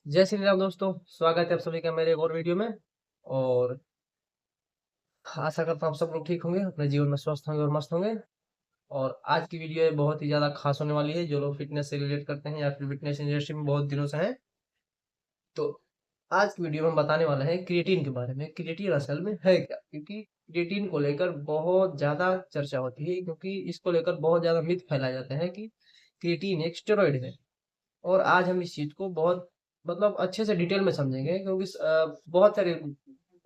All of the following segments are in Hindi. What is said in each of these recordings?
जय श्री राम दोस्तों। स्वागत है आप सभी का मेरे एक और वीडियो में। और आशा करता हूँ आप सब लोग ठीक होंगे, अपने जीवन में स्वस्थ होंगे और मस्त होंगे। और आज की वीडियो है बहुत ही ज्यादा खास होने वाली है। जो लोग फिटनेस से रिलेट करते हैं या फिर फिटनेस इंडस्ट्री में बहुत दिनों से हैं, तो आज की वीडियो में हम बताने वाले हैं क्रिएटिन के बारे में। क्रिएटिन असल में है क्या? क्योंकि क्रिएटिन को लेकर बहुत ज्यादा चर्चा होती है, क्योंकि इसको लेकर बहुत ज्यादा मिथ फैलाए जाते हैं कि क्रिएटिन एक स्टेरॉइड है। और आज हम इस चीज को बहुत मतलब अच्छे से डिटेल में समझेंगे, क्योंकि बहुत सारे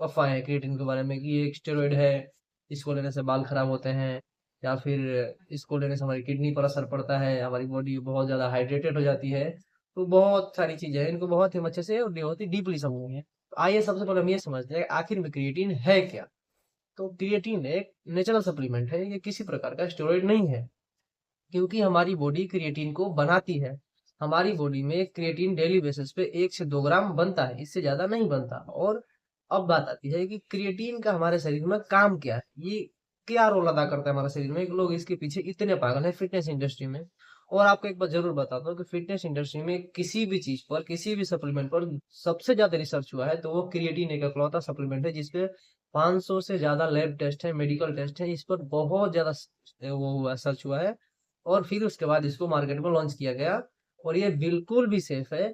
अफवाहें हैं क्रिएटिन के बारे में कि ये एक स्टेरॉइड है, इसको लेने से बाल खराब होते हैं, या फिर इसको लेने से हमारी किडनी पर असर पड़ता है, हमारी बॉडी बहुत ज्यादा हाइड्रेटेड हो जाती है। तो बहुत सारी चीजें हैं, इनको बहुत ही हम अच्छे से और बहुत ही डीपली समझेंगे। तो आइए सबसे पहले हम ये समझते हैं कि आखिर में क्रिएटिन है क्या। तो क्रिएटिन एक नेचुरल सप्लीमेंट है, ये किसी प्रकार का स्टेरॉइड नहीं है। क्योंकि हमारी बॉडी क्रिएटिन को बनाती है। हमारी बॉडी में क्रिएटिन डेली बेसिस पे 1 से 2 ग्राम बनता है, इससे ज्यादा नहीं बनता। और अब बात आती है कि क्रिएटिन का हमारे शरीर में काम क्या है, ये क्या रोल अदा करता है हमारे शरीर में। लोग इसके पीछे इतने पागल हैं फिटनेस इंडस्ट्री में। और आपको एक बात जरूर बताता हूँ कि फिटनेस इंडस्ट्री में किसी भी चीज पर, किसी भी सप्लीमेंट पर सबसे ज्यादा रिसर्च हुआ है तो वो क्रिएटिन एक इकलौता सप्लीमेंट है जिसपे 500 से ज्यादा लैब टेस्ट है, मेडिकल टेस्ट है, इस पर बहुत ज्यादा वो हुआ, सर्च हुआ है। और फिर उसके बाद इसको मार्केट में लॉन्च किया गया। और ये बिल्कुल भी सेफ है।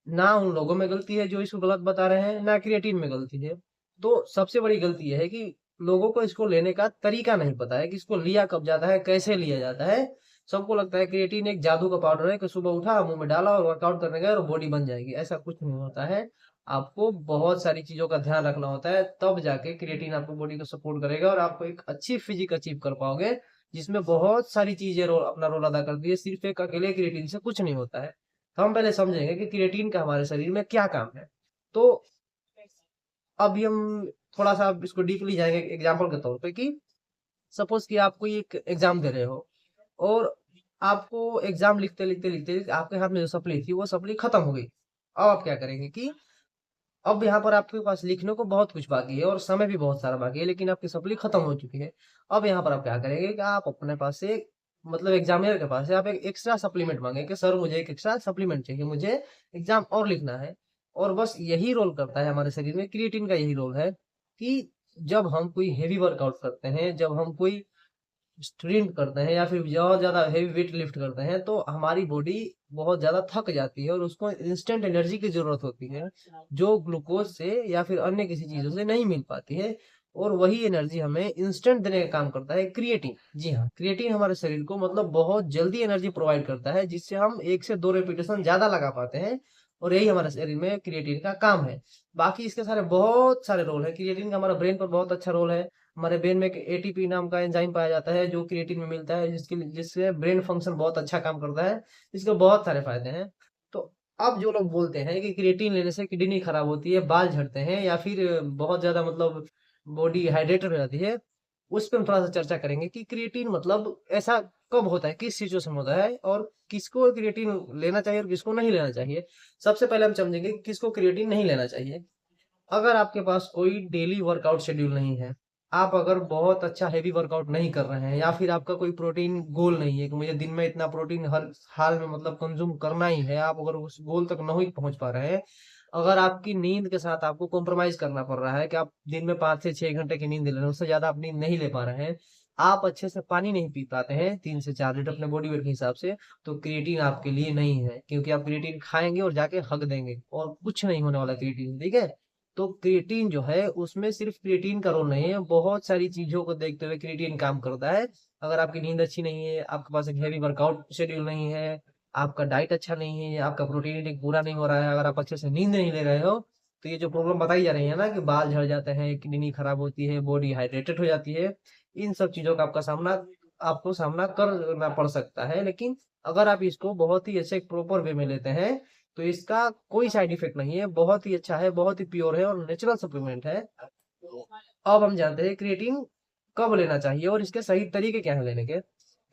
ना उन लोगों में गलती है जो इसको गलत बता रहे हैं, ना क्रिएटिन में गलती है। तो सबसे बड़ी गलती यह है कि लोगों को इसको लेने का तरीका नहीं पता है कि इसको लिया कब जाता है, कैसे लिया जाता है। सबको लगता है क्रिएटिन एक जादू का पाउडर है कि सुबह उठा, मुंह में डाला और वर्कआउट करने गए और बॉडी बन जाएगी। ऐसा कुछ नहीं होता है। आपको बहुत सारी चीजों का ध्यान रखना होता है, तब जाके क्रिएटिन आपको बॉडी को सपोर्ट करेगा और आपको एक अच्छी फिजिक अचीव कर पाओगे, जिसमें बहुत सारी चीजें अपना रोल अदा करती है। सिर्फ एक अकेले क्रिएटिन से कुछ नहीं होता है। तो हम पहले समझेंगे कि क्रिएटिन का हमारे शरीर में क्या काम है। तो अभी हम थोड़ा सा इसको डीपली जाएंगे एग्जांपल के तौर पे कि सपोज कि आप कोई एक एग्जाम दे रहे हो, और आपको एग्जाम लिखते लिखते लिखते लिखते आपके हाथ में जो सप्ली थी वो सप्ली खत्म हो गई। अब आप क्या करेंगे कि अब यहाँ पर आपके पास लिखने को बहुत कुछ बाकी है और समय भी बहुत सारा बाकी है, लेकिन आपकी सप्ली खत्म हो चुकी है। अब यहाँ पर आप क्या करेंगे कि आप अपने पास से मतलब एग्जामिनर के पास से आप एक एक्स्ट्रा सप्लीमेंट मांगे कि सर मुझे एक एक्स्ट्रा सप्लीमेंट चाहिए, मुझे एग्जाम और लिखना है। और बस यही रोल करता है हमारे शरीर में, क्रिएटिन का यही रोल है कि जब हम कोई हेवी वर्कआउट करते हैं, जब हम कोई स्ट्रेंथ करते हैं या फिर बहुत ज्यादा हेवी वेट लिफ्ट करते हैं, तो हमारी बॉडी बहुत ज्यादा थक जाती है और उसको इंस्टेंट एनर्जी की जरूरत होती है, जो ग्लूकोज से या फिर अन्य किसी चीजों से नहीं मिल पाती है। और वही एनर्जी हमें इंस्टेंट देने का काम करता है क्रिएटिन। जी हाँ, क्रिएटिन हमारे शरीर को मतलब बहुत जल्दी एनर्जी प्रोवाइड करता है, जिससे हम 1 से 2 रेपिटेशन ज्यादा लगा पाते हैं। और यही हमारे शरीर में क्रिएटिन का काम है। बाकी इसके सारे बहुत सारे रोल है। क्रिएटिन का हमारा ब्रेन पर बहुत अच्छा रोल है। हमारे ब्रेन में एक एटीपी नाम का एंजाइम पाया जाता है जो क्रिएटिन में मिलता है, जिससे ब्रेन फंक्शन बहुत अच्छा काम करता है। इसके बहुत सारे फायदे हैं। तो अब जो लोग बोलते हैं कि क्रिएटिन लेने से किडनी खराब होती है, बाल झड़ते हैं, या फिर बहुत ज्यादा मतलब बॉडी हाइड्रेटेड हो जाती है, उस पर हम थोड़ा सा चर्चा करेंगे कि क्रिएटिन मतलब ऐसा कब होता है, किस सिचुएशन में होता है, और किसको क्रिएटिन लेना चाहिए और किसको नहीं लेना चाहिए। सबसे पहले हम समझेंगे कि किसको क्रिएटिन नहीं लेना चाहिए। अगर आपके पास कोई डेली वर्कआउट शेड्यूल नहीं है, आप अगर बहुत अच्छा हेवी वर्कआउट नहीं कर रहे हैं, या फिर आपका कोई प्रोटीन गोल नहीं है कि मुझे दिन में इतना प्रोटीन हर हाल में मतलब कंज्यूम करना ही है, आप अगर उस गोल तक नहीं पहुंच पा रहे हैं, अगर आपकी नींद के साथ आपको कॉम्प्रोमाइज करना पड़ रहा है कि आप दिन में 5 से 6 घंटे की नींद ले रहे हैं, उससे ज्यादा आप नींद नहीं ले पा रहे हैं, आप अच्छे से पानी नहीं पी पाते हैं 3 से 4 लीटर अपने बॉडी वेट के हिसाब से, तो क्रिएटिन आपके लिए नहीं है। क्योंकि आप क्रिएटिन खाएंगे और जाके हग देंगे और कुछ नहीं होने वाला क्रिएटिन, ठीक है। तो क्रिएटिन जो है उसमें सिर्फ क्रिएटिन का रोल नहीं है, बहुत सारी चीजों को देखते हुए क्रिएटिन काम करता है। अगर आपकी नींद अच्छी नहीं है, आपके पास एक हेवी वर्कआउट शेड्यूल नहीं है, आपका डाइट अच्छा नहीं है, आपका प्रोटीन इंटेक पूरा नहीं हो रहा है, अगर आप अच्छे से नींद नहीं ले रहे हो, तो ये जो प्रॉब्लम बताई जा रही है ना कि बाल झड़ जाते हैं, किडनी खराब होती है, बॉडी हाइड्रेटेड हो जाती है, इन सब चीजों का आपको सामना करना पड़ सकता है। लेकिन अगर आप इसको बहुत ही अच्छे प्रॉपर वे में लेते हैं, तो इसका कोई साइड इफेक्ट नहीं है, बहुत ही अच्छा है, बहुत ही प्योर है और नेचुरल सप्लीमेंट है। अब हम जानते हैं क्रिएटिन कब लेना चाहिए और इसके सही तरीके क्या है लेने के।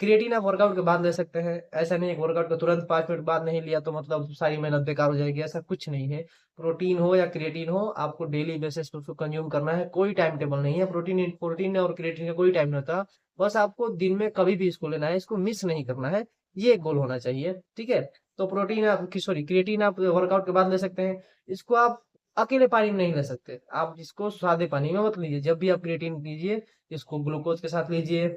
क्रिएटिन आप वर्कआउट के बाद ले सकते हैं। ऐसा नहीं है कि वर्कआउट के तुरंत 5 मिनट बाद नहीं लिया तो मतलब सारी मेहनत बेकार हो जाएगी, ऐसा कुछ नहीं है। प्रोटीन हो या क्रिएटिन हो, आपको डेली बेसिस पे उसको कंज्यूम करना है, कोई टाइम टेबल नहीं है। प्रोटीन प्रोटीन और क्रिएटिन का कोई टाइम नहीं होता। बस आपको दिन में कभी भी इसको लेना है, इसको मिस नहीं करना है, ये एक गोल होना चाहिए, ठीक है। तो प्रोटीन आप सॉरी क्रिएटिन आप वर्कआउट के बाद ले सकते हैं। इसको आप अकेले पानी में नहीं ले सकते, आप इसको सादे पानी में मत लीजिए। जब भी आप क्रिएटिन लीजिए, इसको ग्लूकोज के साथ लीजिए,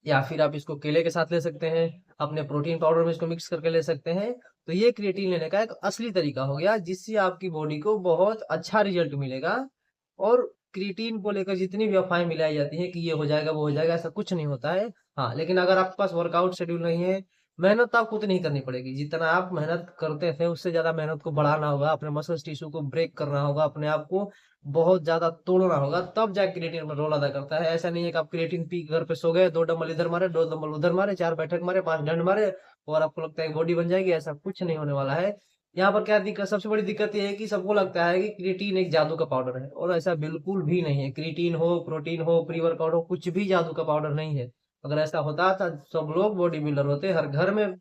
या फिर आप इसको केले के साथ ले सकते हैं, अपने प्रोटीन पाउडर में इसको मिक्स करके ले सकते हैं। तो ये क्रिएटिन लेने का एक असली तरीका हो गया, जिससे आपकी बॉडी को बहुत अच्छा रिजल्ट मिलेगा। और क्रिएटिन को लेकर जितनी भी अफवाहें मिलाई जाती हैं कि ये हो जाएगा वो हो जाएगा, ऐसा कुछ नहीं होता है। हाँ, लेकिन अगर आपके पास वर्कआउट शेड्यूल नहीं है, मेहनत तो आपको उतनी ही करनी पड़ेगी जितना आप मेहनत करते थे, उससे ज्यादा मेहनत को बढ़ाना होगा, अपने मसल्स टिश्यू को ब्रेक करना होगा, अपने आप को बहुत ज्यादा तोड़ना होगा, तब जाके क्रिएटिन में रोल अदा करता है। ऐसा नहीं है कि आप क्रिएटिन पी के घर पे सो गए, 2 डंबल इधर मारे, 2 डंबल उधर मारे, 4 बैठक मारे, 5 डंड मारे और आपको लगता है बॉडी बन जाएगी, ऐसा कुछ नहीं होने वाला है। यहाँ पर क्या दिक्कत, सबसे बड़ी दिक्कत ये है कि सबको लगता है कि क्रिएटिन एक जादू का पाउडर है, और ऐसा बिल्कुल भी नहीं है। क्रिएटिन हो, प्रोटीन हो, प्री वर्कआउट हो, कुछ भी जादू का पाउडर नहीं है। अगर ऐसा होता तो सब लोग बॉडी बिल्डर होते, हर घर में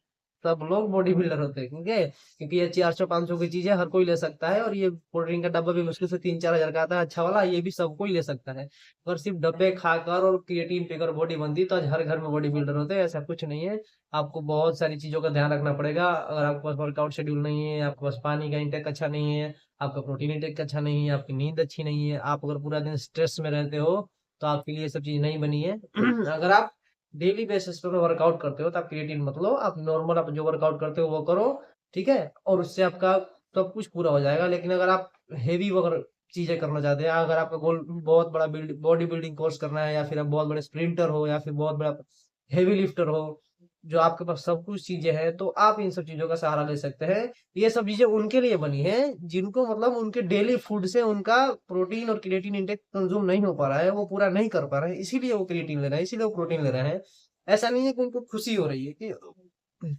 सब लोग बॉडी बिल्डर होते। क्योंकि ये 400-500 की चीज है, हर कोई ले सकता है। और ये कोल्ड ड्रिंक का डब्बा भी मुश्किल से 3-4 हजार का आता है अच्छा वाला, ये भी सब कोई ले सकता है। अगर सिर्फ डब्बे खाकर और क्रिएटिन पीकर बॉडी बनती तो आज हर घर में बॉडी बिल्डर होते, ऐसा कुछ नहीं है। आपको बहुत सारी चीजों का ध्यान रखना पड़ेगा। अगर आपके पास वर्कआउट शेड्यूल नहीं है, आपके पास पानी का इंटेक अच्छा नहीं है, आपका प्रोटीन इंटेक अच्छा नहीं है, आपकी नींद अच्छी नहीं है, आप अगर पूरा दिन स्ट्रेस में रहते हो, तो आपके लिए ये सब चीज नहीं बनी है। अगर आप डेली बेसिस पे वर्कआउट करते हो तो आप क्रिएटिन मत लो, आप नॉर्मल आप जो वर्कआउट करते हो वो करो, ठीक है। और उससे आपका सब कुछ पूरा हो जाएगा। लेकिन अगर आप हेवी वगैरह चीजें करना चाहते हैं, अगर आपका गोल बहुत बड़ा बॉडी बिल्डिंग कोर्स करना है, या फिर आप बहुत बड़े स्प्रिंटर हो, या फिर बहुत बड़ा हेवी लिफ्टर हो, जो आपके पास सब कुछ चीजें हैं, तो आप इन सब चीजों का सहारा ले सकते हैं। ये सब चीजें उनके लिए बनी है जिनको मतलब उनके डेली फूड से उनका प्रोटीन और क्रिएटिन इंटेक कंज्यूम नहीं हो पा रहा है, वो पूरा नहीं कर पा रहे हैं, इसीलिए वो क्रिएटिन ले रहे हैं, इसीलिए वो प्रोटीन ले रहे हैं। ऐसा नहीं है कि उनको खुशी हो रही है कि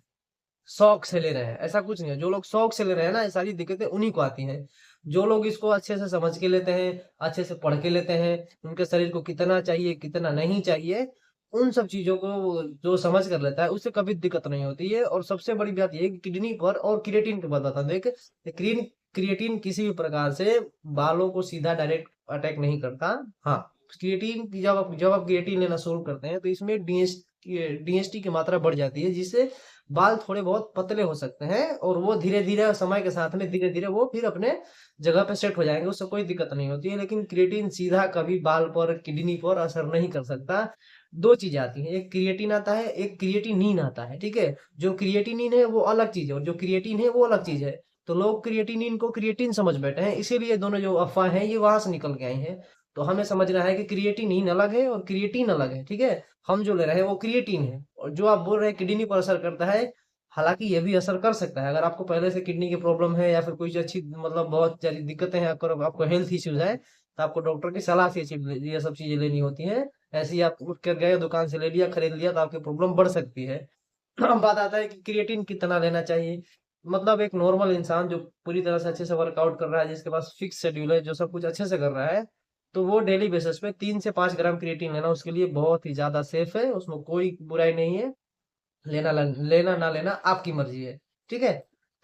शौक से ले रहे हैं, ऐसा कुछ नहीं है। जो लोग शौक से ले रहे हैं ना, ये सारी दिक्कतें उन्हीं को आती हैं। जो लोग इसको अच्छे से समझ के लेते हैं, अच्छे से पढ़ के लेते हैं, उनके शरीर को कितना चाहिए कितना नहीं चाहिए, उन सब चीजों को जो समझ कर लेता है, उससे कभी दिक्कत नहीं होती है। और सबसे बड़ी बात ये है कि किडनी पर और क्रिएटिन पे बताता हूं, देख क्रिएटिन किसी भी प्रकार से बालों को सीधा डायरेक्ट अटैक नहीं करता। हाँ, क्रिएटिन की जब आप क्रिएटिन लेना शुरू करते हैं, तो इसमें डीएसटी की मात्रा बढ़ जाती है, जिससे बाल थोड़े बहुत पतले हो सकते हैं, और वो धीरे धीरे समय के साथ में धीरे धीरे वो फिर अपने जगह पे सेट हो जाएंगे, उससे कोई दिक्कत नहीं होती है। लेकिन क्रिएटिन सीधा कभी बाल पर किडनी पर असर नहीं कर सकता। दो चीजें आती हैं, एक क्रिएटिन आता है, एक क्रिएटिनिन आता है, ठीक है। जो क्रिएटिनिन है वो अलग चीज है, और जो क्रिएटिन है वो अलग चीज है। तो लोग क्रिएटिनिन को क्रिएटिन समझ बैठे हैं, इसीलिए दोनों जो अफवाह हैं ये वहां से निकल के आई हैं। तो हमें समझना है कि क्रिएटिनिन अलग है और क्रिएटिन अलग है, ठीक है। हम जो ले रहे हैं वो क्रिएटिन है, और जो आप बोल रहे हैं किडनी पर असर करता है, हालांकि ये भी असर कर सकता है। अगर आपको पहले से किडनी की प्रॉब्लम है, या फिर कोई अच्छी मतलब बहुत सारी दिक्कतें हैं, अगर आपको हेल्थ इश्यूज है, तो आपको डॉक्टर की सलाह से ये सब चीजें लेनी होती हैं। ऐसे ही आप उठ कर गए दुकान से ले लिया, खरीद लिया, तो आपकी प्रॉब्लम बढ़ सकती है। अब बात आता है कि क्रिएटिन कितना लेना चाहिए। मतलब एक नॉर्मल इंसान जो पूरी तरह से अच्छे से वर्कआउट कर रहा है, जिसके पास फिक्स शेड्यूल है, जो सब कुछ अच्छे से कर रहा है, तो वो डेली बेसिस पे 3 से 5 ग्राम क्रिएटिन लेना उसके लिए बहुत ही ज्यादा सेफ है, उसमें कोई बुराई नहीं है। लेना ना लेना आपकी मर्जी है, ठीक है।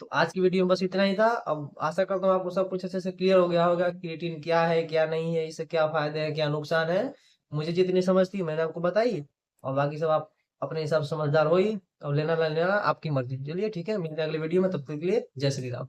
तो आज की वीडियो में बस इतना ही था। अब आशा करता हूँ आपको सब कुछ अच्छे से क्लियर हो गया होगा, क्रिएटिन क्या है क्या नहीं है, इससे क्या फायदे हैं क्या नुकसान है। मुझे जितनी समझ थी मैंने आपको बताई, और बाकी सब आप अपने हिसाब से समझदार हो ही। अब लेना ना लेना आपकी मर्जी। चलिए ठीक है, मिलते हैं अगले वीडियो में, तब तक के लिए जय श्री राम।